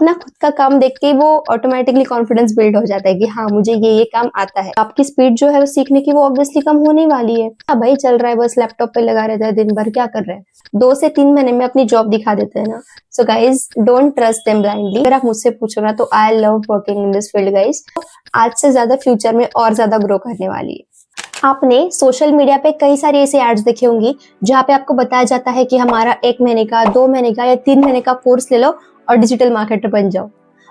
अपना खुद का काम देख के वो ऑटोमेटिकली कॉन्फिडेंस बिल्ड हो जाता है कि हाँ मुझे ये काम आता है। आपकी स्पीड जो है वो सीखने की वो ऑब्वियसली कम होने वाली है। हाँ भाई चल रहा है, बस लैपटॉप पे लगा रहता है दिन भर, क्या कर रहे हैं, 2 से 3 महीने में अपनी जॉब दिखा देते हैं ना। So guys don't trust them blindly. अगर आप मुझसे पूछो ना तो I love working in this field guys. आज से ज्यादा फ्यूचर में और ज्यादा ग्रो करने वाली है। आपने सोशल मीडिया पे कई सारी ऐसी एड्स देखी होंगी जहाँ पे आपको बताया जाता है कि हमारा 1 महीने का, 2 महीने का या 3 महीने का कोर्स ले लो और डिजिटल मार्केटर बन जाओ।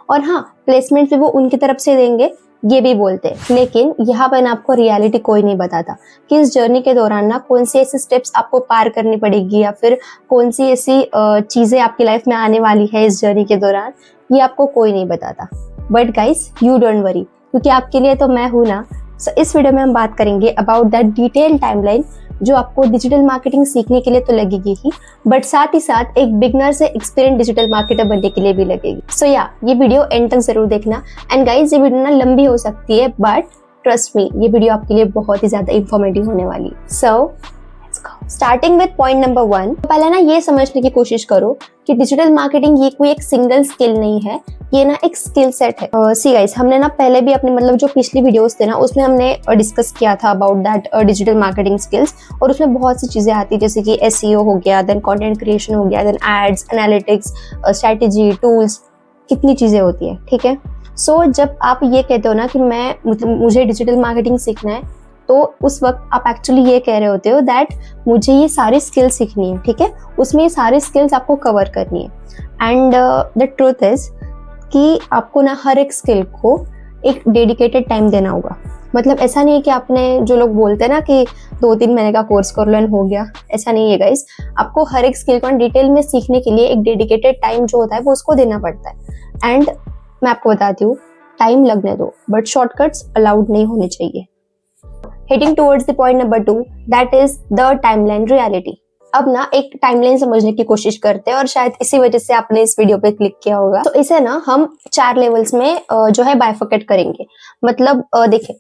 और हाँ, प्लेसमेंट भी वो उनकी तरफ से देंगे, ये भी बोलते हैं। लेकिन यहाँ पर ना आपको रियलिटी कोई नहीं बताता कि इस जर्नी के दौरान ना कौन सी ऐसी स्टेप्स आपको पार करनी पड़ेगी या फिर कौन सी ऐसी चीजें आपकी लाइफ में आने वाली है इस जर्नी के दौरान, ये आपको कोई नहीं बताता। But guys you don't worry, क्योंकि आपके लिए तो मैं हूं ना। सो इस वीडियो में हम बात करेंगे अबाउट दैट डिटेल टाइमलाइन जो आपको डिजिटल मार्केटिंग सीखने के लिए तो लगेगी ही, बट साथ ही साथ एक बिगनर से एक्सपीरियंस डिजिटल मार्केटर बनने के लिए भी लगेगी। सो ये वीडियो एंड तक जरूर देखना। एंड गाइज ये वीडियो ना लंबी हो सकती है, बट ट्रस्ट मी ये वीडियो आपके लिए बहुत ही ज्यादा इंफॉर्मेटिव होने वाली है। So starting with point number 1, पहले ना ये समझने की कोशिश करो कि डिजिटल मार्केटिंग ये कोई एक सिंगल स्किल नहीं है, ये ना एक स्किल सेट है। सी गाइस, हमने ना पहले भी अपने मतलब जो पिछली वीडियोस थे ना उसमें हमने डिस्कस किया था about that digital marketing skills, और उसमें बहुत सी चीजें आती है जैसे कि एसईओ हो गया, देन कंटेंट क्रिएशन हो गया, then ads, analytics, strategy, tools, कितनी चीजें होती है। ठीक है, सो जब आप ये कहते हो ना कि मैं मतलब मुझे डिजिटल मार्केटिंग सीखना है, तो उस वक्त आप एक्चुअली ये कह रहे होते हो दैट मुझे ये सारी स्किल्स सीखनी है। ठीक है, उसमें ये सारी स्किल्स आपको कवर करनी है। एंड द ट्रूथ इज कि आपको ना हर एक स्किल को एक डेडिकेटेड टाइम देना होगा। मतलब ऐसा नहीं है कि आपने, जो लोग बोलते हैं ना कि 2-3 महीने का कोर्स कर लो एंड हो गया, ऐसा नहीं है गाइस। आपको हर एक स्किल को डिटेल में सीखने के लिए एक डेडिकेटेड टाइम जो होता है वो उसको देना पड़ता है। एंड मैं आपको बताती हूँ, टाइम लगने दो, बट शॉर्टकट्स अलाउड नहीं होने चाहिए। Heading towards the point number 2, that is the timeline reality. अब ना एक टाइमलाइन समझने की कोशिश करते हैं, और शायद इसी वजह से आपने इस वीडियो पे क्लिक किया होगा। तो इसे ना हम 4 लेवल्स में जो है बाइफरकेट करेंगे। मतलब देखिए,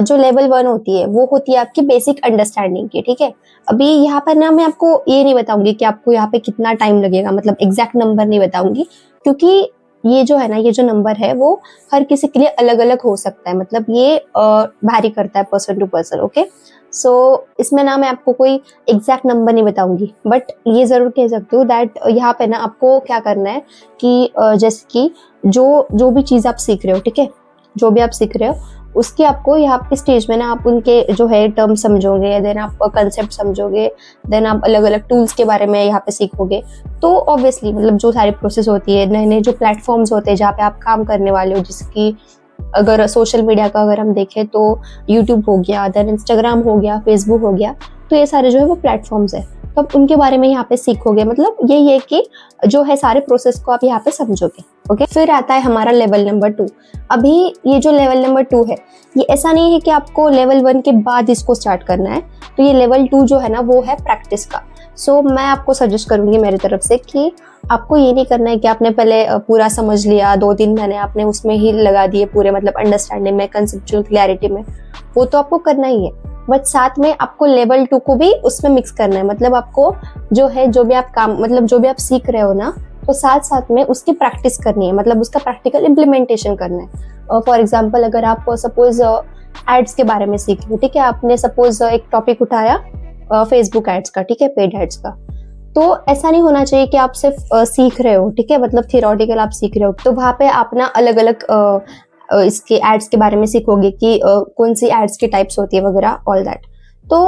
जो लेवल 1 होती है वो होती है आपकी बेसिक अंडरस्टैंडिंग की। ठीक है, अभी यहाँ पर ना मैं आपको ये नहीं बताऊंगी कि आपको यहाँ पे कितना टाइम लगेगा, मतलब एग्जैक्ट नंबर नहीं बताऊंगी, क्योंकि ये जो है ना, ये जो नंबर है वो हर किसी के लिए अलग अलग हो सकता है। मतलब ये वैरी करता है पर्सन टू पर्सन। ओके, सो इसमें ना मैं आपको कोई एग्जैक्ट नंबर नहीं बताऊंगी, बट ये जरूर कह सकती हूँ दैट यहाँ पे ना आपको क्या करना है कि जैसे कि जो भी चीज़ आप सीख रहे हो, ठीक है, जो भी आप सीख रहे हो उसकी आपको यहाँ पे स्टेज में ना आप उनके जो है टर्म समझोगे, देन आप कंसेप्ट समझोगे, देन आप अलग अलग टूल्स के बारे में यहाँ पे सीखोगे। तो ऑब्वियसली मतलब जो सारी प्रोसेस होती है, नए नए जो प्लेटफॉर्म्स होते हैं जहाँ पे आप काम करने वाले हो, जैसे कि अगर सोशल मीडिया का अगर हम देखें तो यूट्यूब हो गया, देन इंस्टाग्राम हो गया, फेसबुक हो गया, तो ये सारे जो है वो प्लेटफॉर्म्स है, तो आप उनके बारे में यहाँ पे सीखोगे। मतलब यही है कि जो है सारे प्रोसेस को आप यहाँ पे समझोगे। ओके, फिर आता है हमारा लेवल नंबर 2। अभी ये जो लेवल नंबर 2 है, ये ऐसा नहीं है कि आपको लेवल 1 के बाद इसको स्टार्ट करना है। तो ये लेवल 2 जो है ना वो है प्रैक्टिस का। सो मैं आपको सजेस्ट करूंगी मेरी तरफ से कि आपको ये नहीं करना है कि आपने पहले पूरा समझ लिया, 2-3 महीने आपने उसमें ही लगा दिए पूरे, मतलब अंडरस्टैंडिंग में, कंसेप्चुअल क्लैरिटी में, वो तो आपको करना ही है, बट साथ में आपको लेवल 2 को भी उसमें मिक्स करना है। मतलब आपको जो है, जो भी आप काम, मतलब जो भी आप सीख रहे हो ना, तो साथ साथ में उसकी प्रैक्टिस करनी है, मतलब उसका प्रैक्टिकल इम्प्लीमेंटेशन करना है। फॉर एग्जाम्पल, अगर आप सपोज एड्स के बारे में सीख रहे हो, ठीक है, आपने सपोज एक टॉपिक उठाया फेसबुक एड्स का, ठीक है, पेड एड्स का, तो ऐसा नहीं होना चाहिए कि आप सिर्फ सीख रहे हो, ठीक है, मतलब थियोरेटिकल आप सीख रहे हो, तो वहाँ पे आप ना अलग अलग इसके एड्स के बारे में सीखोगे कि कौन सी एड्स की टाइप्स होती है वगैरह, ऑल दैट। तो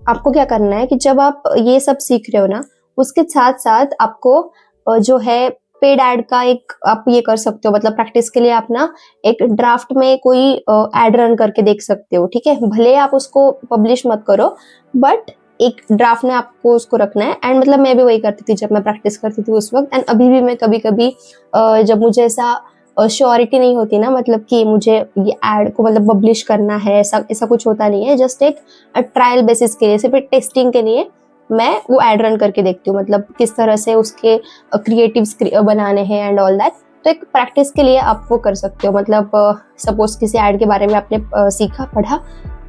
आपको क्या करना है कि जब आप ये सब सीख रहे हो ना, उसके साथ साथ आपको जो है पेड एड का एक आप ये कर सकते हो। मतलब प्रैक्टिस के लिए आप ना एक ड्राफ्ट में कोई एड रन करके देख सकते हो। ठीक है, भले आप उसको पब्लिश मत करो, बट एक ड्राफ्ट में आपको उसको रखना है। एंड मतलब मैं भी वही करती थी जब मैं प्रैक्टिस करती थी उस वक्त, एंड अभी भी मैं कभी कभी जब मुझे ऐसा श्योरिटी नहीं होती ना, मतलब कि मुझे ये एड को मतलब पब्लिश करना है, ऐसा कुछ होता नहीं है, जस्ट एक ट्रायल बेसिस के लिए, सिर्फ टेस्टिंग के लिए मैं वो एड रन करके देखती हूँ, मतलब किस तरह से उसके क्रिएटिव्स बनाने हैं एंड ऑल दैट। तो एक प्रैक्टिस के लिए आप वो कर सकते हो। मतलब सपोज किसी एड के बारे में आपने सीखा, पढ़ा,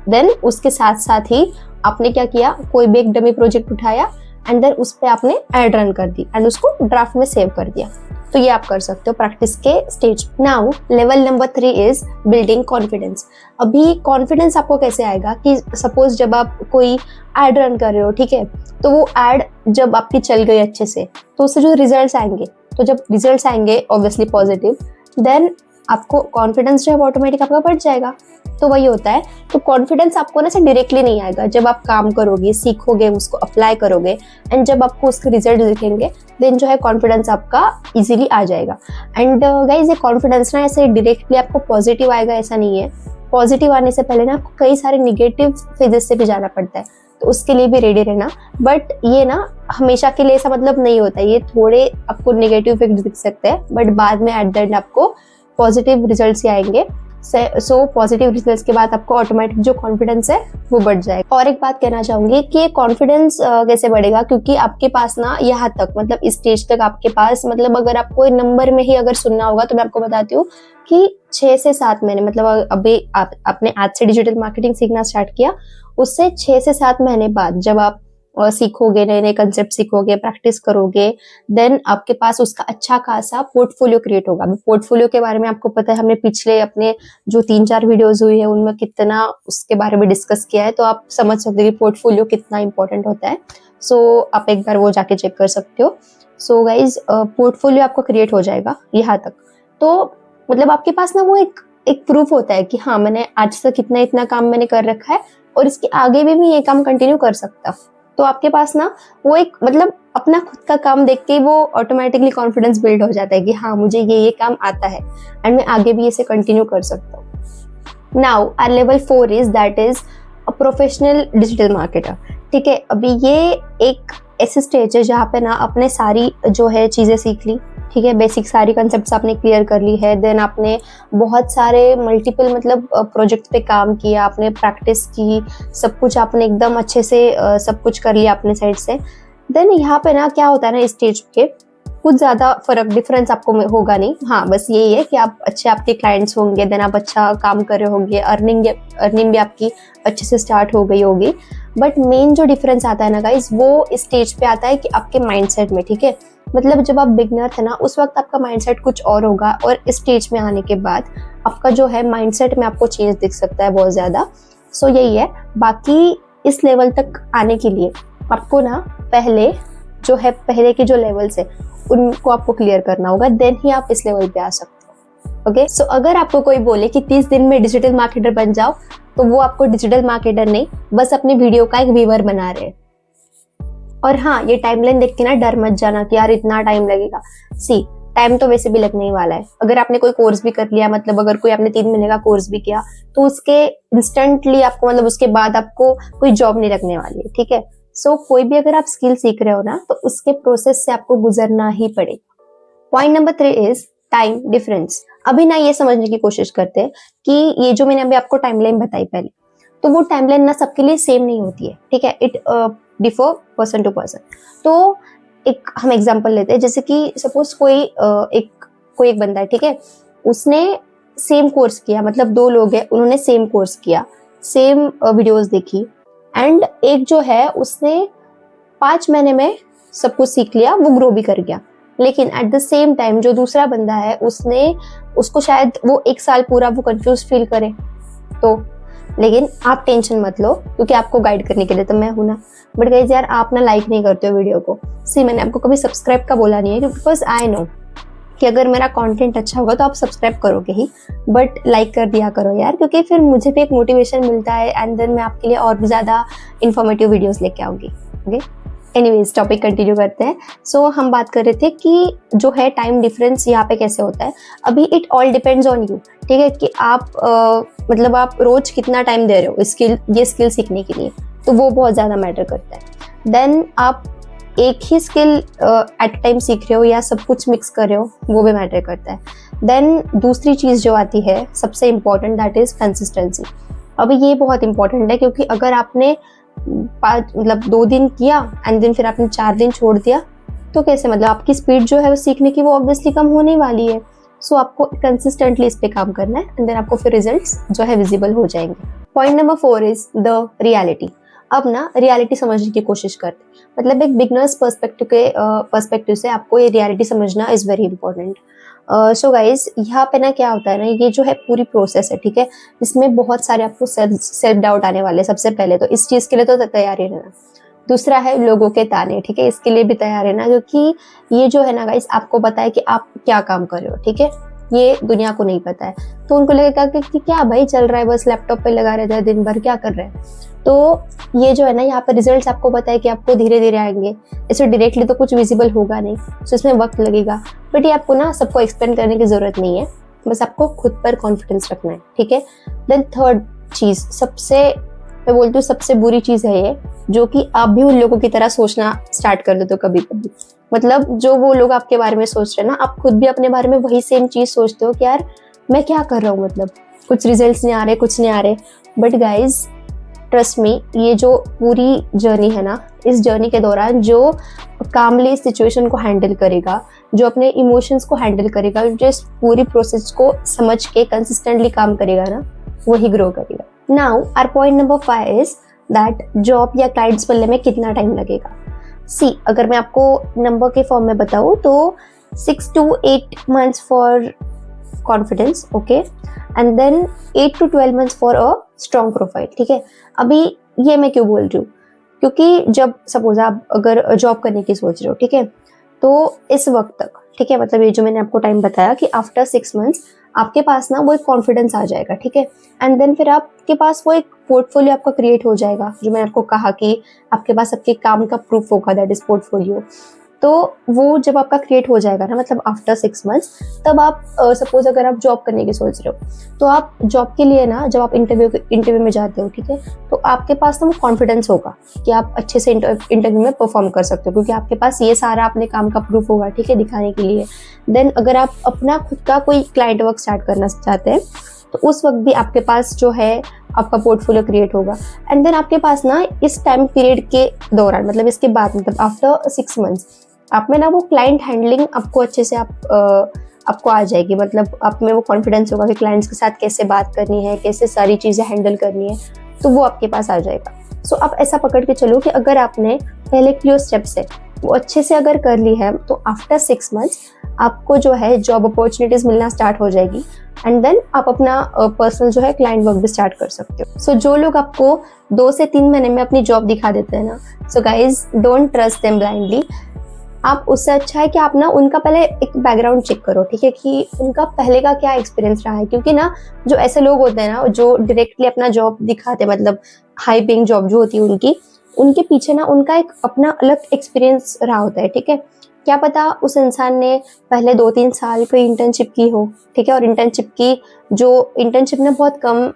देन उसके साथ साथ ही आपने क्या किया, कोई भी एक डमी प्रोजेक्ट उठाया एंड देन उस पर आपने ऐड रन कर दी एंड उसको ड्राफ्ट में सेव कर दिया। तो ये आप कर सकते हो प्रैक्टिस के stage. Now level number 3 is building confidence. अभी कॉन्फिडेंस आपको कैसे आएगा कि सपोज जब आप कोई एड रन कर रहे हो, ठीक है, तो वो एड जब आपकी चल गई अच्छे से तो उससे जो रिजल्ट्स आएंगे, तो जब रिजल्ट्स आएंगे ऑब्वियसली पॉजिटिव, देन आपको कॉन्फिडेंस जो है ऑटोमेटिक आपका बढ़ जाएगा। तो वही होता है। तो कॉन्फिडेंस आपको ना से डायरेक्टली नहीं आएगा, जब आप काम करोगे, सीखोगे, उसको अप्लाई करोगे एंड जब आपको उसके रिजल्ट दिखेंगे देन जो है कॉन्फिडेंस आपका इजीली आ जाएगा। एंड गाइज ये कॉन्फिडेंस ना ऐसे डायरेक्टली आपको पॉजिटिव आएगा ऐसा नहीं है। पॉजिटिव आने से पहले ना आपको कई सारे निगेटिव फेजेस से भी जाना पड़ता है, तो उसके लिए भी रेडी रहना। बट ये ना हमेशा के लिए ऐसा मतलब नहीं होता है, ये थोड़े आपको निगेटिव इफेक्ट दिख सकते हैं बट बाद में एट द एंड आपको पॉजिटिव रिजल्ट्स ही आएंगे। सो पॉजिटिव रिजल्ट्स के बाद आपको ऑटोमेटिक जो कॉन्फिडेंस है वो बढ़ जाएगा। और एक बात कहना चाहूंगी कि कॉन्फिडेंस कैसे बढ़ेगा, क्योंकि आपके पास ना यहाँ तक मतलब इस स्टेज तक आपके पास मतलब अगर आपको नंबर में ही अगर सुनना होगा तो मैं आपको बताती हूँ कि 6 से 7 महीने मतलब अभी आपने आज से डिजिटल मार्केटिंग सीखना स्टार्ट किया, उससे 6 से 7 महीने बाद जब आप सीखोगे, नए नए कंसेप्ट सीखोगे, प्रैक्टिस करोगे, देन आपके पास उसका अच्छा खासा पोर्टफोलियो क्रिएट होगा। पोर्टफोलियो के बारे में आपको पता है, हमने पिछले अपने जो 3-4 वीडियोस हुई है उनमें कितना उसके बारे में डिस्कस किया है, तो आप समझ सकते हो कि पोर्टफोलियो कितना इंपॉर्टेंट होता है। सो आप एक बार वो जाके चेक कर सकते हो। सो गाइज पोर्टफोलियो आपको क्रिएट हो जाएगा यहाँ तक, तो मतलब आपके पास ना वो एक प्रूफ होता है कि हाँ मैंने आज तक इतना काम मैंने कर रखा है और इसके आगे भी मैं ये काम कंटिन्यू कर सकता। तो आपके पास ना वो एक मतलब अपना खुद का काम देख के वो ऑटोमेटिकली कॉन्फिडेंस बिल्ड हो जाता है कि हाँ मुझे ये काम आता है एंड मैं आगे भी इसे कंटिन्यू कर सकता हूँ। Now our level 4 is that is a professional digital marketer. ठीक है, अभी ये एक ऐसे स्टेज है जहाँ पे ना आपने सारी जो है चीजें सीख ली, ठीक है, बेसिक सारी कंसेप्ट्स आपने क्लियर कर ली है, देन आपने बहुत सारे मल्टीपल मतलब प्रोजेक्ट पे काम किया, आपने प्रैक्टिस की, सब कुछ आपने एकदम अच्छे से सब कुछ कर लिया अपने साइड से। देन यहाँ पे ना क्या होता है ना, इस स्टेज पे कुछ ज़्यादा फर्क डिफरेंस आपको होगा नहीं। हाँ बस यही है कि आप अच्छे आपके क्लाइंट्स होंगे, देन आप अच्छा काम कर रहे होंगे, अर्निंग भी आपकी अच्छे से स्टार्ट हो गई होगी। बट मेन जो डिफरेंस आता है ना गाइज वो इस स्टेज पे आता है कि आपके माइंडसेट में, ठीक है, मतलब जब आप बिगनर थे ना उस वक्त आपका माइंडसेट कुछ और होगा और इस स्टेज में आने के बाद आपका जो है माइंडसेट में आपको चेंज दिख सकता है बहुत ज़्यादा। सो यही है। बाकी इस लेवल तक आने के लिए आपको ना पहले के जो लेवल्स है उनको आपको क्लियर करना होगा, देन ही आप इस लेवल पे आ सकते हो। ओके, सो अगर आपको कोई बोले कि 30 दिन में डिजिटल मार्केटर बन जाओ, तो वो आपको डिजिटल मार्केटर नहीं, बस अपनी वीडियो का एक व्यूअर बना रहे हैं। और हाँ, ये टाइमलाइन देख के ना डर मत जाना कि यार इतना टाइम लगेगा। सी टाइम तो वैसे भी लगने ही वाला है। अगर आपने कोई कोर्स भी कर लिया, मतलब अगर कोई आपने 3 महीने का कोर्स भी किया, तो उसके इंस्टेंटली आपको मतलब उसके बाद आपको कोई जॉब नहीं लगने वाली है, ठीक है। सो कोई भी अगर आप स्किल सीख रहे हो ना तो उसके प्रोसेस से आपको गुजरना ही पड़ेगा। Point number 3 is time difference. अभी ना ये समझने की कोशिश करते हैं कि ये जो मैंने अभी आपको टाइमलाइन बताई पहले, तो वो टाइमलाइन ना सबके लिए सेम नहीं होती है, ठीक है, it differ person to person. तो एक हम एग्जांपल लेते हैं, जैसे कि सपोज कोई एक बंदा है, ठीक है, उसने सेम कोर्स किया, मतलब 2 लोग हैं, उन्होंने सेम कोर्स किया, सेम वीडियोस देखी, एंड एक जो है उसने 5 महीने में सब कुछ सीख लिया, वो ग्रो भी कर गया। लेकिन एट द सेम टाइम जो दूसरा बंदा है उसको शायद वो 1 साल पूरा वो कंफ्यूज फील करे। तो लेकिन आप टेंशन मत लो, क्योंकि आपको गाइड करने के लिए तो मैं हूं ना। बट गाइस यार आप ना लाइक नहीं करते हो वीडियो को। सी मैंने आपको कभी सब्सक्राइब का बोला नहीं है, बिकॉज आई नो कि अगर मेरा कंटेंट अच्छा होगा तो आप सब्सक्राइब करोगे ही, बट लाइक कर दिया करो यार, क्योंकि फिर मुझे भी एक मोटिवेशन मिलता है एंड देन मैं आपके लिए और भी ज़्यादा इन्फॉर्मेटिव वीडियोस लेके आऊँगी। ओके, एनीवेज टॉपिक कंटिन्यू करते हैं। सो हम बात कर रहे थे कि जो है टाइम डिफरेंस यहाँ पे कैसे होता है। अभी it all depends on you, ठीक है, कि आप मतलब आप रोज कितना टाइम दे रहे हो ये स्किल सीखने के लिए, तो वो बहुत ज़्यादा मैटर करता है। देन आप एक ही स्किल एट टाइम सीख रहे हो या सब कुछ मिक्स कर रहे हो, वो भी मैटर करता है। देन दूसरी चीज़ जो आती है सबसे इम्पॉर्टेंट, दैट इज़ कंसिस्टेंसी। अभी ये बहुत इंपॉर्टेंट है, क्योंकि अगर आपने 2 दिन किया एंड देन फिर आपने 4 दिन छोड़ दिया, तो कैसे, मतलब आपकी स्पीड जो है वो सीखने की वो ऑब्वियसली कम होने वाली है। सो आपको कंसिस्टेंटली इस पे काम करना है एंड देन आपको फिर रिजल्ट्स जो है विजिबल हो जाएंगे। Point number 4 is the reality. अब ना रियलिटी समझने की कोशिश करते हैं। मतलब एक बिगनर्स पर्सपेक्टिव से आपको ये रियलिटी समझना is very important. So guys यहाँ पे ना क्या होता है ना, ये जो है पूरी प्रोसेस है, ठीक है, इसमें बहुत सारे आपको सेल्फ डाउट आने वाले हैं। सबसे पहले तो इस चीज़ के लिए तो तैयार ही रहना। दूसरा है लोगों के ताने, ठीक है, इसके लिए भी तैयार रहना, क्योंकि ये जो है ना गाइज आपको पता है कि आप क्या काम कर रहे हो, ठीक है, ये दुनिया को नहीं पता है। तो उनको लगेगा कि क्या भाई चल रहा है, बस लैपटॉप पे लगा रहता है दिन भर, क्या कर रहे हैं। तो ये जो है ना, यहाँ पर रिजल्ट्स आपको पता है कि आपको धीरे धीरे आएंगे, इससे डायरेक्टली तो कुछ विजिबल होगा नहीं, तो इसमें वक्त लगेगा। बट ये आपको ना सबको एक्सप्लेन करने की जरूरत नहीं है, बस आपको खुद पर कॉन्फिडेंस रखना है, ठीक है। देन थर्ड चीज, मैं बोलती हूँ सबसे बुरी चीज है ये, जो कि आप भी उन लोगों की तरह सोचना स्टार्ट कर देते हो कभी कभी। मतलब जो वो लोग आपके बारे में सोच रहे हैं ना, आप खुद भी अपने बारे में वही सेम चीज सोचते हो कि यार मैं क्या कर रहा हूँ, मतलब कुछ रिजल्ट्स नहीं आ रहे, कुछ नहीं आ रहे। बट गाइज ट्रस्ट मी, ये जो पूरी जर्नी है ना, इस जर्नी के दौरान जो कामली सिचुएशन को हैंडल करेगा, जो अपने इमोशंस को हैंडल करेगा, जो इस पूरी प्रोसेस को समझ के कंसिस्टेंटली काम करेगा ना, वही ग्रो करेगा। Now our point number 5 is that job या क्लाइंट्स मिलने में कितना टाइम लगेगा। सी, अगर मैं आपको नंबर के फॉर्म में बताऊँ तो 6 to 8 months for confidence, okay, and then 8 to 12 months for a strong profile, ठीक है। अभी ये मैं क्यों बोल रही हूँ, क्योंकि जब सपोज आप अगर जॉब करने की सोच रहे हो, ठीक है, तो इस वक्त तक, ठीक है, मतलब ये जो मैंने आपको टाइम बताया कि आफ्टर 6 months आपके पास ना वो एक कॉन्फिडेंस आ जाएगा, ठीक है, एंड देन फिर आपके पास वो एक पोर्टफोलियो आपका क्रिएट हो जाएगा, जो मैंने आपको कहा कि आपके पास आपके काम का प्रूफ होगा, दैट इज पोर्टफोलियो। तो वो जब आपका क्रिएट हो जाएगा ना, मतलब आफ्टर 6 months, तब आप सपोज अगर आप जॉब करने की सोच रहे हो, तो आप जॉब के लिए ना, जब आप इंटरव्यू में जाते हो, ठीक है, तो आपके पास ना वो कॉन्फिडेंस होगा कि आप अच्छे से इंटरव्यू में परफॉर्म कर सकते हो, क्योंकि आपके पास ये सारा अपने काम का प्रूफ होगा, ठीक है, दिखाने के लिए। देन अगर आप अपना खुद का कोई क्लाइंट वर्क स्टार्ट करना चाहते हैं, तो उस वक्त भी आपके पास जो है आपका पोर्टफोलियो क्रिएट होगा। एंड देन आपके पास ना इस टाइम पीरियड के दौरान, मतलब इसके बाद, मतलब आफ्टर 6 months, आप में ना वो क्लाइंट हैंडलिंग आपको अच्छे से आपको आ जाएगी। मतलब आप में वो कॉन्फिडेंस होगा कि क्लाइंट्स के साथ कैसे बात करनी है, कैसे सारी चीज़ें हैंडल करनी है, तो वो आपके पास आ जाएगा। सो आप ऐसा पकड़ के चलो कि अगर आपने पहले की जो स्टेप्स है वो अच्छे से अगर कर ली है, तो आफ्टर 6 months आपको जो है जॉब अपॉर्चुनिटीज मिलना स्टार्ट हो जाएगी, एंड देन आप अपना पर्सनल जो है क्लाइंट वर्क भी स्टार्ट कर सकते हो। सो जो लोग आपको 2 से 3 महीने में अपनी जॉब दिखा देते हैं ना, so guys don't trust them blindly. आप उससे अच्छा है कि आप ना उनका पहले एक बैकग्राउंड चेक करो, ठीक है, कि उनका पहले का क्या एक्सपीरियंस रहा है। क्योंकि ना जो ऐसे लोग होते हैं ना, जो डायरेक्टली अपना जॉब दिखाते हैं, मतलब हाई पेइंग जॉब जो होती है उनके पीछे ना उनका एक अपना अलग एक्सपीरियंस रहा होता है, ठीक है। क्या पता उस इंसान ने पहले 2-3 साल कोई इंटर्नशिप की हो, ठीक है, और इंटर्नशिप ना बहुत कम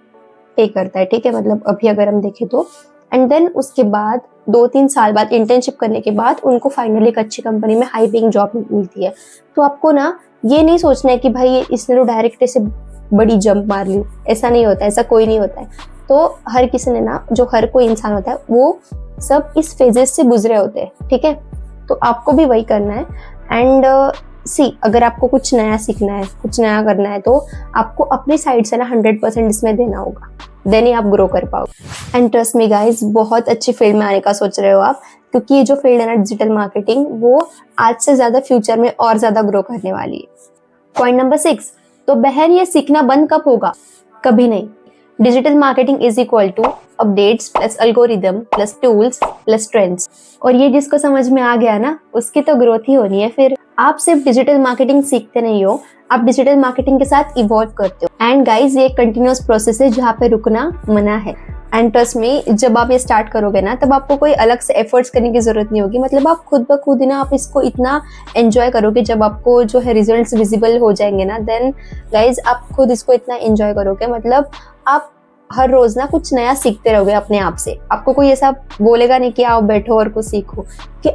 पे करता है, ठीक है, मतलब अभी अगर हम देखें तो। एंड देन उसके बाद 2-3 साल बाद इंटर्नशिप करने के बाद उनको फाइनली एक अच्छी कंपनी में हाई पेइंग जॉब मिलती है। तो आपको ना ये नहीं सोचना है कि भाई इसने तो डायरेक्ट ऐसे बड़ी जंप मार ली, ऐसा नहीं होता है, ऐसा कोई नहीं होता है। तो हर किसी ने ना, जो हर कोई इंसान होता है, वो सब इस फेजेस से गुजरे होते हैं, ठीक है। तो आपको भी वही करना है। एंड अगर आपको कुछ नया सीखना है, कुछ नया करना है, तो आपको अपनी साइड से ना 100% इसमें देना होगा, देन ही आप ग्रो कर पाओगे। एंड ट्रस्ट मी गाइज, बहुत अच्छी फील्ड में आने का सोच रहे हो आप, क्योंकि ये जो फील्ड है ना डिजिटल मार्केटिंग, वो आज से ज्यादा फ्यूचर में और ज्यादा ग्रो करने वाली है। पॉइंट नंबर 6, तो बहन ये सीखना बंद कब होगा? कभी नहीं। Digital marketing is equal to updates plus algorithm plus tools plus trends. और ये जिसको समझ में आ गया ना, उसकी तो ग्रोथ ही होनी है। फिर आप सिर्फ डिजिटल मार्केटिंग सीखते नहीं हो, आप डिजिटल मार्केटिंग के साथ इवॉल्व करते हो। एंड गाइज, ये कंटिन्यूअस प्रोसेस है जहाँ पे रुकना मना है। एंड ट्रस्ट मी, जब आप ये स्टार्ट करोगे ना, तब आपको कोई अलग से एफर्ट्स करने की जरूरत नहीं होगी। मतलब आप खुद ब खुद ही ना, आप इसको इतना एंजॉय करोगे। जब आपको जो है रिजल्ट्स विजिबल हो जाएंगे ना, देन गाइज आप खुद इसको इतना एंजॉय करोगे। मतलब आप हर रोज ना कुछ नया सीखते रहोगे अपने आप से। आपको कोई ऐसा बोलेगा नहीं कि आओ बैठो और कुछ सीखो, कि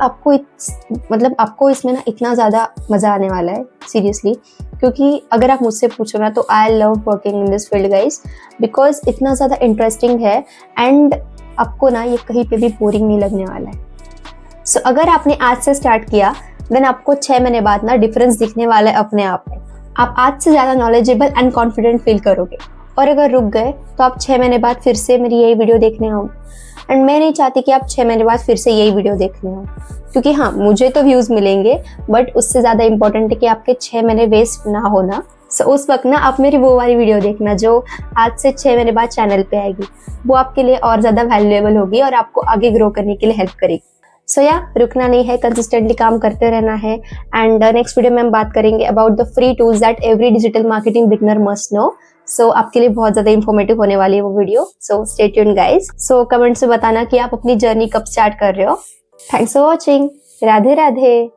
मतलब आपको इसमें ना इतना ज़्यादा मज़ा आने वाला है सीरियसली। क्योंकि अगर आप मुझसे पूछो ना, तो I love working in this field guys, because इतना ज़्यादा इंटरेस्टिंग है। एंड आपको ना ये कहीं पे भी बोरिंग नहीं लगने वाला है। सो अगर आपने आज से स्टार्ट किया, देन आपको 6 महीने बाद ना डिफरेंस दिखने वाला है अपने आप में। आप आज से ज़्यादा नॉलेजेबल एंड कॉन्फिडेंट फील करोगे। और अगर रुक गए तो आप 6 महीने बाद फिर से मेरी यही वीडियो देखने आओ। एंड मैं नहीं चाहती कि आप 6 महीने बाद फिर से यही वीडियो देखने आओ, क्योंकि हाँ मुझे तो व्यूज़ मिलेंगे, बट उससे ज़्यादा इंपॉर्टेंट है कि आपके 6 महीने वेस्ट ना होना। सो उस वक्त ना आप मेरी वो वाली वीडियो देखना जो आज से 6 महीने बाद चैनल पे आएगी। वो आपके लिए और ज़्यादा वैल्यूएबल होगी और आपको आगे ग्रो करने के लिए हेल्प करेगी। सो या रुकना नहीं है, कंसिस्टेंटली काम करते रहना है। एंड नेक्स्ट वीडियो में हम बात करेंगे about the free tools that every digital marketing beginner must know. So आपके लिए बहुत ज़्यादा इंफॉर्मेटिव होने वाली है वो video. So stay tuned guys. So comments में बताना कि आप अपनी जर्नी कब स्टार्ट कर रहे हो। Thanks for watching. Radhe Radhe.